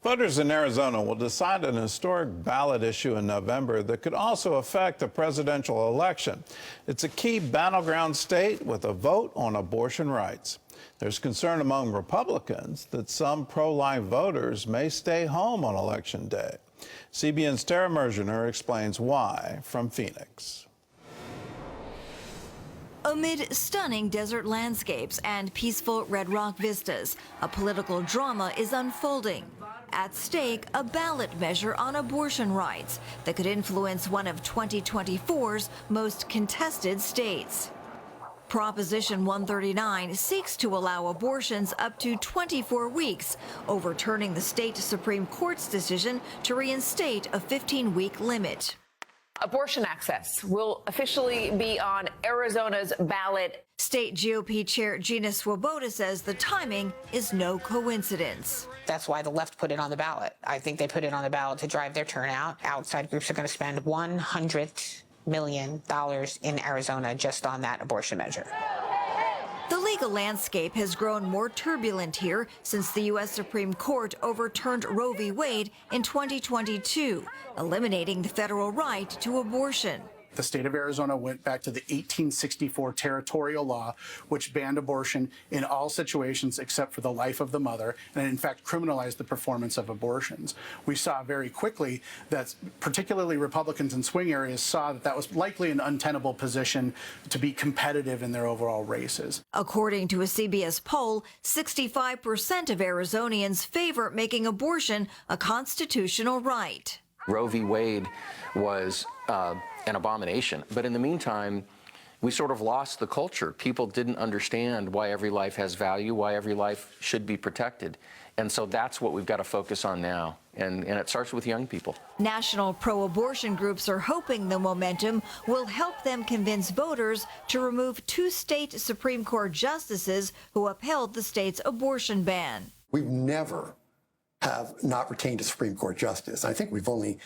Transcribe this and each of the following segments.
Voters in Arizona will decide an historic ballot issue in November that could also affect the presidential election. It's a key battleground state with a vote on abortion rights. There's concern among Republicans that some pro-life voters may stay home on Election Day. CBN's Mergener explains why from Phoenix. Amid stunning desert landscapes and peaceful red rock vistas, a political drama is unfolding. At stake, a ballot measure on abortion rights that could influence one of 2024's most contested states. Proposition 139 seeks to allow abortions up to 24 weeks, overturning the state Supreme Court's decision to reinstate a 15-week limit. Abortion access will officially be on Arizona's ballot. State GOP Chair Gina Swoboda says the timing is no coincidence. That's why the left put it on the ballot. I think they put it on the ballot to drive their turnout. Outside groups are going to spend $100 million in Arizona just on that abortion measure. The legal landscape has grown more turbulent here since the U.S. Supreme Court overturned Roe v. Wade in 2022, eliminating the federal right to abortion. The state of Arizona went back to the 1864 territorial law, which banned abortion in all situations except for the life of the mother, and in fact criminalized the performance of abortions. We saw very quickly that particularly Republicans in swing areas saw that that was likely an untenable position to be competitive in their overall races. According to a CBS poll, 65% of Arizonians favor making abortion a constitutional right. Roe v. Wade was an abomination. But in the meantime, we sort of lost the culture. People didn't understand why every life has value, why every life should be protected. And so that's what we've got to focus on now. And it starts with young people. National pro-abortion groups are hoping the momentum will help them convince voters to remove two state Supreme Court justices who upheld the state's abortion ban. We've never have not retained a Supreme Court justice. I think we've only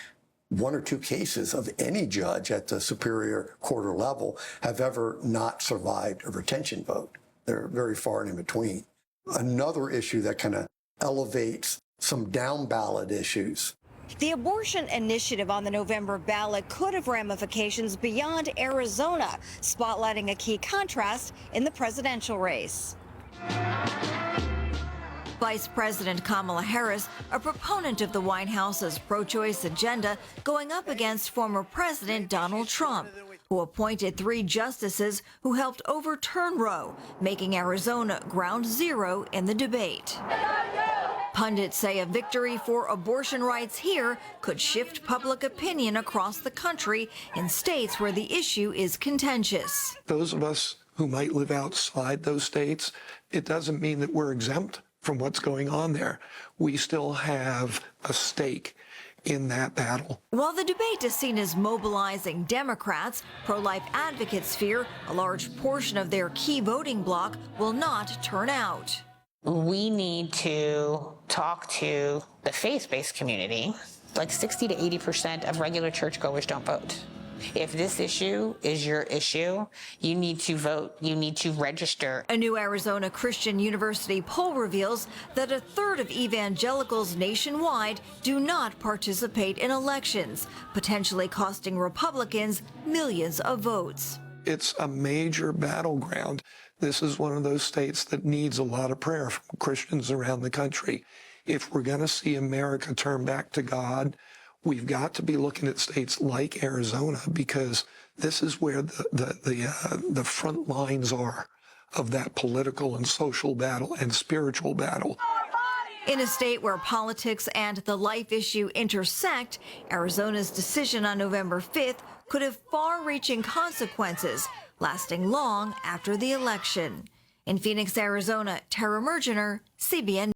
one or two cases of any judge at the superior court or level have ever not survived a retention vote. They're very far and in between. Another issue that kind of elevates some down ballot issues. The abortion initiative on the November ballot could have ramifications beyond Arizona, spotlighting a key contrast in the presidential race. Vice President Kamala Harris, a proponent of the White House's pro-choice agenda, going up against former President Donald Trump, who appointed 3 justices who helped overturn Roe, making Arizona ground zero in the debate. Pundits say a victory for abortion rights here could shift public opinion across the country in states where the issue is contentious. Those of us who might live outside those states, it doesn't mean that we're exempt from what's going on there. We still have a stake in that battle. While the debate is seen as mobilizing Democrats, pro-life advocates fear a large portion of their key voting bloc will not turn out. We need to talk to the faith-based community. Like 60 to 80% of regular churchgoers don't vote. If this issue is your issue, you need to vote, you need to register. A new Arizona Christian University poll reveals that a third of evangelicals nationwide do not participate in elections, potentially costing Republicans millions of votes. It's a major battleground. This is one of those states that needs a lot of prayer from Christians around the country. If we're going to see America turn back to God, we've got to be looking at states like Arizona, because this is where the front lines are of that political and social battle and spiritual battle. In a state where politics and the life issue intersect, Arizona's decision on November 5th could have far-reaching consequences, lasting long after the election. In Phoenix, Arizona, Mergener, CBN.